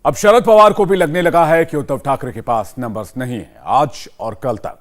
अब शरद पवार को भी लगने लगा है कि उद्धव ठाकरे के पास नंबर्स नहीं है। आज और कल तक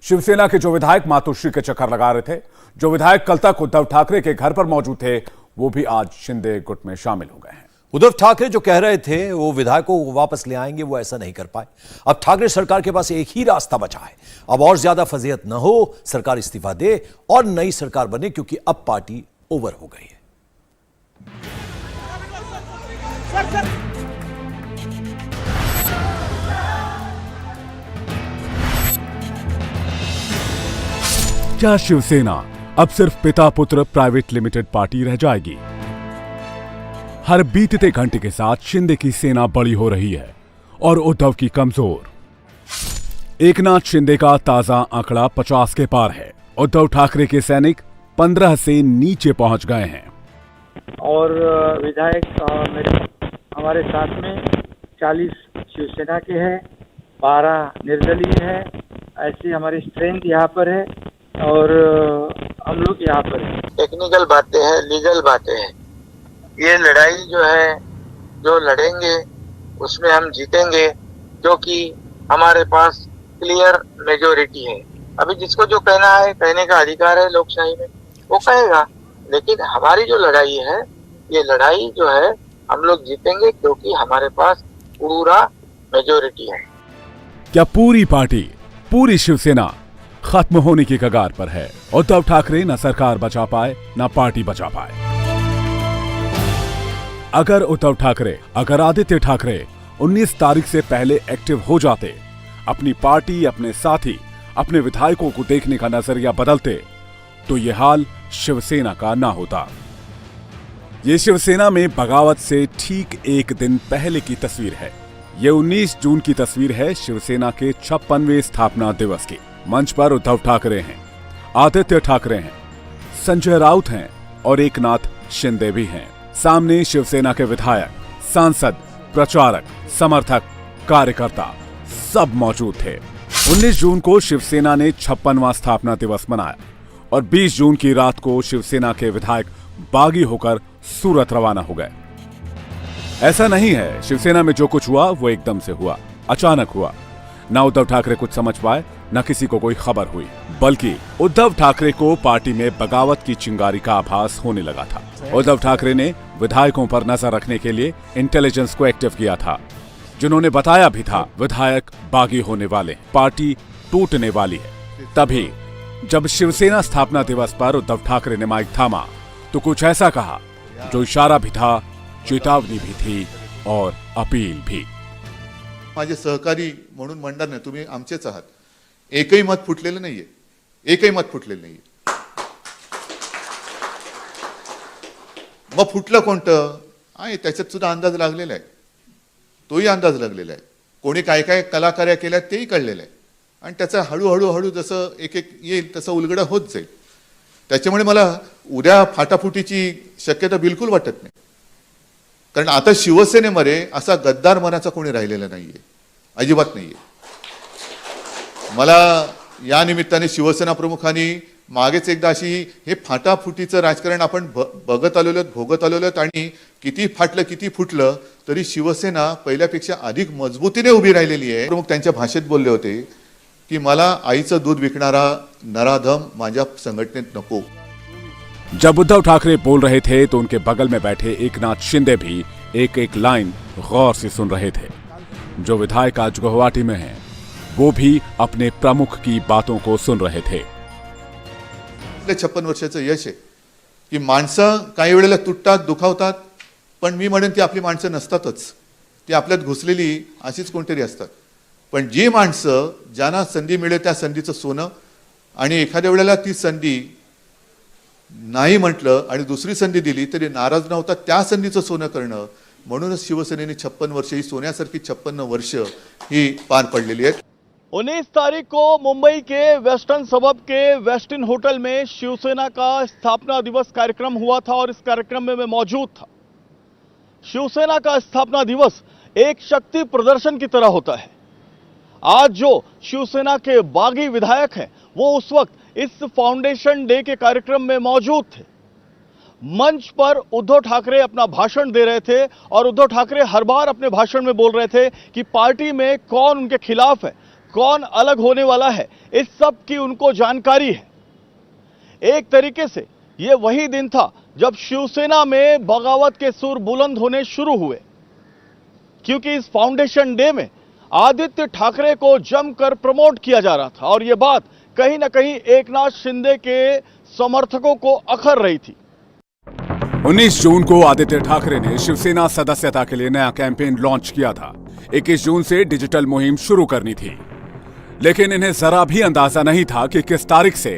शिवसेना के जो विधायक मातोश्री के चक्कर लगा रहे थे, जो विधायक कल तक उद्धव ठाकरे के घर पर मौजूद थे, वो भी आज शिंदे गुट में शामिल हो गए हैं। उद्धव ठाकरे जो कह रहे थे वो विधायकों को वापस ले आएंगे, वो ऐसा नहीं कर पाए। अब ठाकरे सरकार के पास एक ही रास्ता बचा है, अब और ज्यादा फजीहत न हो, सरकार इस्तीफा दे और नई सरकार बने, क्योंकि अब पार्टी ओवर हो गई है। क्या शिवसेना अब सिर्फ पिता पुत्र प्राइवेट लिमिटेड पार्टी रह जाएगी? हर बीतते घंटे के साथ शिंदे की सेना बड़ी हो रही है और उद्धव की कमजोर। एकनाथ शिंदे का ताजा आंकड़ा 50 के पार है। उद्धव ठाकरे के सैनिक 15 से नीचे पहुंच गए हैं। और विधायक हमारे साथ में 40 शिवसेना के हैं, 12 निर्दलीय है। ऐसी हमारी स्ट्रेंथ यहाँ पर है और हम लोग यहाँ पर हैं। टेक्निकल बातें हैं, लीगल बातें हैं। ये लड़ाई जो है, जो लड़ेंगे उसमें हम जीतेंगे, क्योंकि हमारे पास क्लियर मेजोरिटी है। अभी जिसको जो कहना है, कहने का अधिकार है लोकशाही में, वो कहेगा। लेकिन हमारी जो लड़ाई है, ये लड़ाई जो है हम लोग जीतेंगे, क्योंकि हमारे पास पूरा मेजोरिटी है। क्या पूरी पार्टी, पूरी शिवसेना खत्म होने की कगार पर है? उद्धव ठाकरे न सरकार बचा पाए, न पार्टी बचा पाए। अगर आदित्य ठाकरे 19 तारीख से पहले एक्टिव हो जाते, अपनी पार्टी, अपने साथी, अपने विधायकों को देखने का नजरिया बदलते, तो यह हाल शिवसेना का ना होता। ये शिवसेना में बगावत से ठीक एक दिन पहले की तस्वीर है। ये 19 जून की तस्वीर है शिवसेना के 56वें स्थापना दिवस की। मंच पर उद्धव ठाकरे हैं, आदित्य ठाकरे हैं, संजय राउत हैं और एकनाथ शिंदे भी हैं। सामने शिवसेना के विधायक, सांसद, प्रचारक, समर्थक, कार्यकर्ता सब मौजूद थे। 19 जून को शिवसेना ने 56वां स्थापना दिवस मनाया और 20 जून की रात को शिवसेना के विधायक बागी होकर सूरत रवाना हो गए। ऐसा नहीं है शिवसेना में जो कुछ हुआ वो एकदम से हुआ, अचानक हुआ। ना उद्धव ठाकरे कुछ समझ पाए, न किसी को कोई खबर हुई, बल्कि उद्धव ठाकरे को पार्टी में बगावत की चिंगारी का आभास होने लगा था। उद्धव ठाकरे ने विधायकों पर नजर रखने के लिए इंटेलिजेंस को एक्टिव किया था, जिन्होंने बताया भी था विधायक बागी होने वाले, पार्टी टूटने वाली है। तभी जब शिवसेना स्थापना दिवस पर उद्धव ठाकरे ने माइक थामा, तो कुछ ऐसा कहा जो इशारा भी था, चेतावनी भी थी और अपील भी। माझे सहकारी म्हणून म्हणणार नाही, तुम्ही आमचेच आहात। एकही मत फुटलेलं नाहीये, एकही मत फुटलेलं नाहीये। मग फुटलं कोणतं आहे त्याच्यात सुद्धा अंदाज लागलेला आहे, तोही अंदाज लागलेला आहे। कोणी काय काय कलाकार्या केल्या तेही कळलेलं आहे आणि त्याचा हळूहळू जसं एक एक येईल तसं उलगडा होत जाईल। त्याच्यामुळे मला उद्या फाटाफुटीची शक्यता बिलकुल वाटत नाही, कारण आता शिवसेनेमध्ये असा गद्दार मनाचा कोणी राहिलेला नाहीये, अजिबात नाहीये। मला या निमित्ताने शिवसेना प्रमुखांनी मागेच एकदा अशी हे फाटाफुटीचं राजकारण आपण बघत आलेलो, भोगत आलेलो आणि किती फाटलं किती फुटलं तरी शिवसेना पहिल्यापेक्षा अधिक मजबूतीने उभी राहिलेली आहे। प्रमुख त्यांच्या भाषेत बोलले होते की मला आईचं दूध विकणारा नराधम माझ्या संघटनेत नको। जब उद्धव ठाकरे बोल रहे थे तो उनके बगल में बैठे एकनाथ शिंदे भी एक एक लाइन गौर से सुन रहे थे। जो विधायक आज गुवाहाटी में हैं, वो भी अपने प्रमुख की बातों को सुन रहे थे। 56 वर्षाचं यश आहे की माणसं काही वेळेला तुटतात, दुखावतात, पण मी म्हणेन की आपली माणसं नसतातच, ती आपल्यात घुसलेली अशीच कोणतरी असतात। पण जी माणसं ज्यांना संधी मिळेल त्या संधीचं सोनं, आणि एखाद्या वेळेला ती संधी नाही म्हटलं आणि दुसरी संधी दिली तरी नाराज नव्हता त्या संधीचं सोनं करणं, म्हणूनच शिवसेनेने 56 वर्ष ही सोन्यासारखी 56 वर्ष ही पार पडलेली आहेत। 19 तारीख को मुंबई के वेस्टर्न सबब के वेस्टिन होटल में शिवसेना का स्थापना दिवस कार्यक्रम हुआ था और इस कार्यक्रम में मैं मौजूद था। शिवसेना का स्थापना दिवस एक शक्ति प्रदर्शन की तरह होता है। आज जो शिवसेना के बागी विधायक हैं, वो उस वक्त इस फाउंडेशन डे के कार्यक्रम में मौजूद थे। मंच पर उद्धव ठाकरे अपना भाषण दे रहे थे और उद्धव ठाकरे हर बार अपने भाषण में बोल रहे थे कि पार्टी में कौन उनके खिलाफ है, कौन अलग होने वाला है, इस सब की उनको जानकारी है। एक तरीके से यह वही दिन था जब शिवसेना में बगावत के सुर बुलंद होने शुरू हुए, क्योंकि इस फाउंडेशन डे में आदित्य ठाकरे को जमकर प्रमोट किया जा रहा था और यह बात कहीं ना कहीं एकनाथ शिंदे के समर्थकों को अखर रही थी। 19 जून को आदित्य ठाकरे ने शिवसेना सदस्यता के लिए नया कैंपेन लॉन्च किया था। 21 जून से डिजिटल मुहिम शुरू करनी थी, लेकिन इन्हें जरा भी अंदाजा नहीं था कि किस तारीख से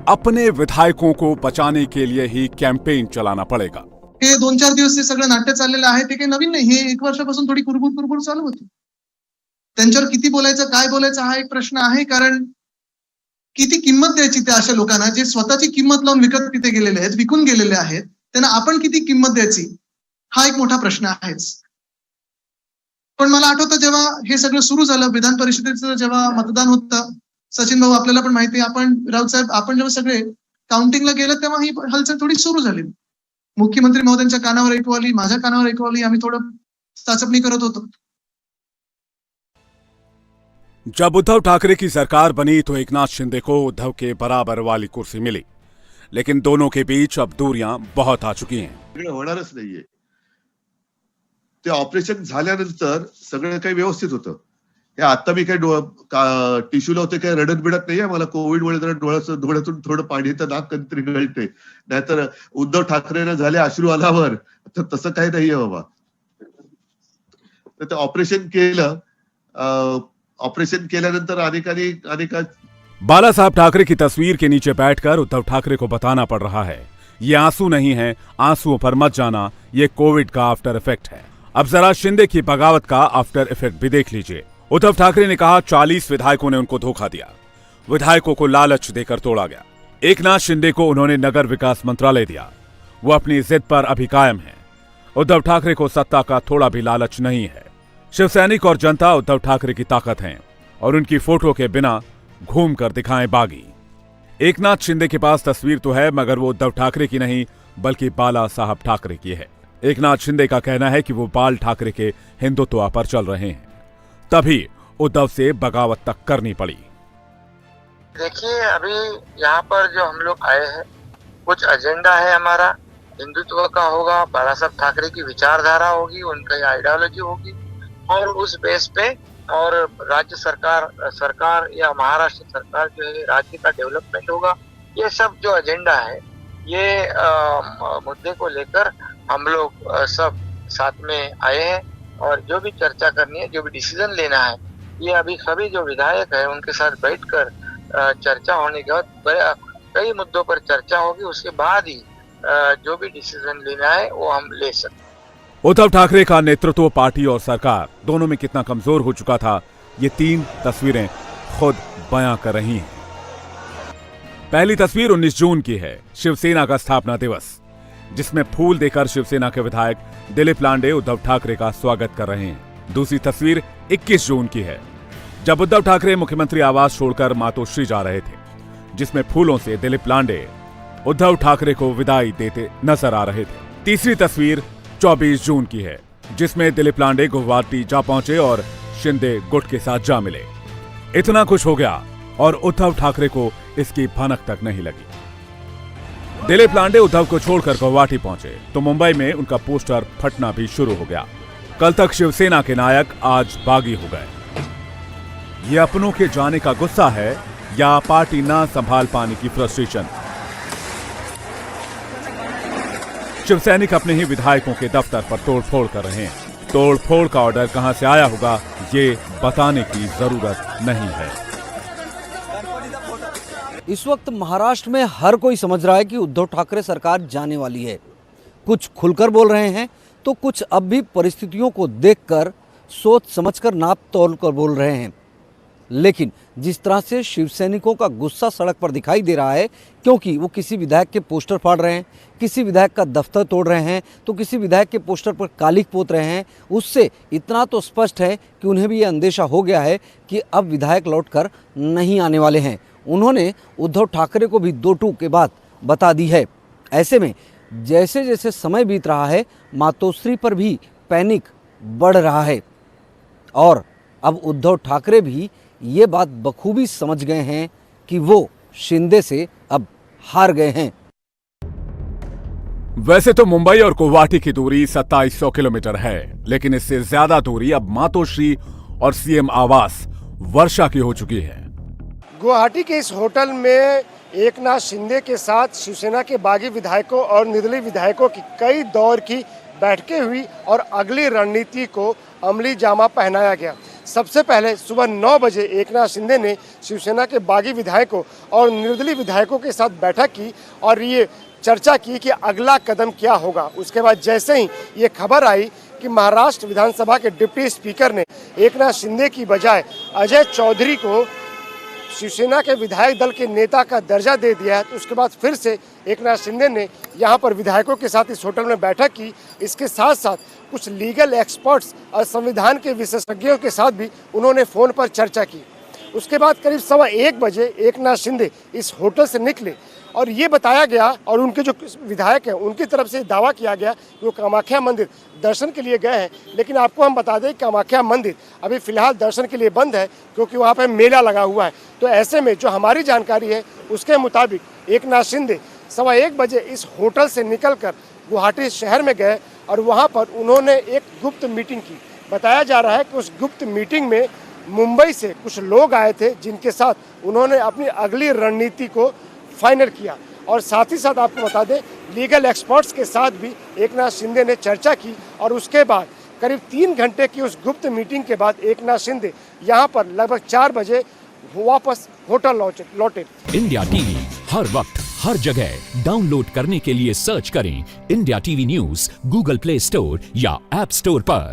अपने विधायकों को बचाने के लिए ही कैंपेन चलाना पड़ेगा। हे 2-4 दिवस सगळं नाट्य चाललेलं आहे ते काही नवीन नाही, हे 1 वर्षापासून थोडी कुरबुर चालू होती। त्यांच्यावर किती बोलायचं, काय बोलायचं हा एक प्रश्न आहे, कारण किती किंमत द्यायची त्या अशा लोकांना जे स्वतःची किंमत लावून विकत तिथे गेलेले आहेत, विकून गेलेले आहेत, त्यांना आपण किती किंमत द्यायची हा एक मोठा प्रश्न आहेच। पण मला आठवतं जेव्हा हे सगळं सुरू झालं, विधान परिषदेचं जेव्हा मतदान होतं, सचिन भाऊ आपल्याला पण माहिती आहे, आपण राऊत साहेब आपण जेव्हा सगळे काउंटिंगला गेलं तेव्हा ही हलचल थोडी सुरू झाली। मुख्यमंत्री महोदयांच्या कानावर ऐकू आली, माझ्या कानावर ऐकू आली, आम्ही थोडं चाचपणी करत होतो। जब उद्धव ठाकरे की सरकार बनी तो एकनाथ शिंदे को उद्धव के बराबर वाली कुर्सी मिली, लेकिन दोनों के बीच अब दूरियां बहुत आ चुकी हैं। होणारच नाहीये। ते ऑपरेशन झाल्यानंतर सगळं काही व्यवस्थित होतं। हे आता मी काही टिश्यूला होते, काही रडत बिडत नाहीये। मला कोविडमुळे जरा डोळ्यातून थोडं पाणी येतं, नाक कधीतरी गळते, नाहीतर उद्धव ठाकरेंना झाले अश्रू आल्यावर तर तसं काही नाहीये बाबा। तर ते ऑपरेशन केलं, ऑपरेशन केल्यानंतर अनेक बाला साहब ठाकरे की तस्वीर के नीचे बैठकर उद्धव ठाकरे को बताना पड़ रहा है, ये आंसू नहीं है, आंसुओं पर मत जाना, ये कोविड का आफ्टर इफेक्ट है। अब जरा शिंदे की बगावत का आफ्टर इफेक्ट भी देख लीजिए। उद्धव ठाकरे ने कहा 40 विधायकों ने उनको धोखा दिया, विधायकों को लालच देकर तोड़ा गया। एकनाथ शिंदे को उन्होंने नगर विकास मंत्रालय दिया, वो अपनी जिद पर अभी कायम है। उद्धव ठाकरे को सत्ता का थोड़ा भी लालच नहीं है। शिवसैनिक और जनता उद्धव ठाकरे की ताकत हैं और उनकी फोटो के बिना घूम कर दिखाएं बागी। एकनाथ शिंदे के पास तस्वीर तो है, मगर वो उद्धव ठाकरे की नहीं बल्कि बाला साहब ठाकरे की है। एकनाथ शिंदे का कहना है कि वो बाल ठाकरे के हिंदुत्व पर चल रहे हैं, तभी उद्धव से बगावत तक करनी पड़ी। देखिए, अभी यहाँ पर जो हम लोग आए हैं, कुछ एजेंडा है हमारा, हिंदुत्व का होगा, बाला साहब ठाकरे की विचारधारा होगी, उनकी आइडियोलॉजी होगी, और उस बेस पे और राज्य सरकार या महाराष्ट्र सरकार जो है राज्य का डेवलपमेंट होगा। ये सब जो एजेंडा है, ये मुद्दे को लेकर हम लोग सब साथ में आए हैं और जो भी चर्चा करनी है, जो भी डिसीजन लेना है, ये अभी सभी जो विधायक है उनके साथ बैठकर चर्चा होने के बाद कई मुद्दों पर चर्चा होगी, उसके बाद ही जो भी डिसीजन लेना है वो हम ले सकते हैं। उद्धव ठाकरे का नेतृत्व, पार्टी और सरकार दोनों में कितना कमजोर हो चुका था, ये 3 तस्वीरें खुद बयां कर रही हैं। पहली तस्वीर 19 जून की है, शिवसेना का स्थापना दिवस, जिसमें फूल देकर शिवसेना के विधायक दिलीप लांडे उद्धव ठाकरे का स्वागत कर रहे हैं। दूसरी तस्वीर 21 जून की है, जब उद्धव ठाकरे मुख्यमंत्री आवास छोड़कर मातोश्री जा रहे थे, जिसमें फूलों से दिलीप लांडे उद्धव ठाकरे को विदाई देते नजर आ रहे थे। तीसरी तस्वीर 24 जून की है, जिसमें दिलीप लांडे गुवाहाटी जा पहुंचे और शिंदे गुट के साथ जा मिले। इतना कुछ हो गया और उद्धव ठाकरे को इसकी भनक तक नहीं लगी। दिलीप लांडे उद्धव को छोड़कर गुवाहाटी पहुंचे तो मुंबई में उनका पोस्टर फटना भी शुरू हो गया। कल तक शिवसेना के नायक आज बागी हो गए। ये अपनों के जाने का गुस्सा है या पार्टी ना संभाल पाने की फ्रस्ट्रेशन? शिवसैनिक अपने ही विधायकों के दफ्तर पर तोड़फोड़ कर रहे हैं। तोड़फोड़ का ऑर्डर कहां से आया होगा, ये बताने की जरूरत नहीं है। इस वक्त महाराष्ट्र में हर कोई समझ रहा है कि उद्धव ठाकरे सरकार जाने वाली है। कुछ खुलकर बोल रहे हैं तो कुछ अब भी परिस्थितियों को देखकर सोच समझकर नाप तोल कर बोल रहे हैं। लेकिन जिस तरह से शिवसैनिकों का गुस्सा सड़क पर दिखाई दे रहा है, क्योंकि वो किसी विधायक के पोस्टर फाड़ रहे हैं, किसी विधायक का दफ्तर तोड़ रहे हैं, तो किसी विधायक के पोस्टर पर कालिख पोत रहे हैं, उससे इतना तो स्पष्ट है कि उन्हें भी ये अंदेशा हो गया है कि अब विधायक लौटकर नहीं आने वाले हैं। उन्होंने उद्धव ठाकरे को भी 2 टूक के बाद बता दी है। ऐसे में जैसे जैसे समय बीत रहा है मातोश्री पर भी पैनिक बढ़ रहा है और अब उद्धव ठाकरे भी ये बात बखूबी समझ गए हैं कि वो शिंदे से अब हार गए हैं। वैसे तो मुंबई और गुवाहाटी की दूरी 2700 किलोमीटर है, लेकिन इससे ज्यादा दूरी अब मातोश्री और सीएम आवास वर्षा की हो चुकी है। गुवाहाटी के इस होटल में एकनाथ शिंदे के साथ शिवसेना के बागी विधायकों और निर्दलीय विधायकों की कई दौर की बैठकें हुई और अगली रणनीति को अमली जामा पहनाया गया। सबसे पहले सुबह 9 बजे एकनाथ शिंदे ने शिवसेना के बागी विधायकों और निर्दलीय विधायकों के साथ बैठक की और ये चर्चा की कि अगला कदम क्या होगा। उसके बाद जैसे ही ये खबर आई कि महाराष्ट्र विधानसभा के डिप्टी स्पीकर ने एकनाथ शिंदे की बजाय अजय चौधरी को शिवसेना के विधायक दल के नेता का दर्जा दे दिया है, तो उसके बाद फिर से एकनाथ शिंदे ने यहाँ पर विधायकों के साथ इस होटल में बैठक की। इसके साथ साथ कुछ लीगल एक्सपर्ट्स और संविधान के विशेषज्ञों के साथ भी उन्होंने फ़ोन पर चर्चा की। उसके बाद करीब 1:15 बजे एकनाथ शिंदे इस होटल से निकले और ये बताया गया और उनके जो विधायक हैं उनकी तरफ से दावा किया गया कि वो कामाख्या मंदिर दर्शन के लिए गए हैं। लेकिन आपको हम बता दें कामाख्या मंदिर अभी फ़िलहाल दर्शन के लिए बंद है क्योंकि वहाँ पर मेला लगा हुआ है। तो ऐसे में जो हमारी जानकारी है उसके मुताबिक एकनाथ शिंदे 1:15 बजे इस होटल से निकलकर गुवाहाटी शहर में गए और वहाँ पर उन्होंने एक गुप्त मीटिंग की। बताया जा रहा है कि उस गुप्त मीटिंग में मुंबई से कुछ लोग आए थे जिनके साथ उन्होंने अपनी अगली रणनीति को फाइनल किया और साथ ही साथ आपको बता दें लीगल एक्सपर्ट्स के साथ भी एकनाथ शिंदे ने चर्चा की और उसके बाद करीब 3 घंटे की उस गुप्त मीटिंग के बाद एकनाथ शिंदे यहाँ पर लगभग 4 बजे वापस होटल लौटे। इंडिया टीवी हर वक्त हर जगह डाउनलोड करने के लिए सर्च करें India TV news Google play store या ऐप स्टोर पर।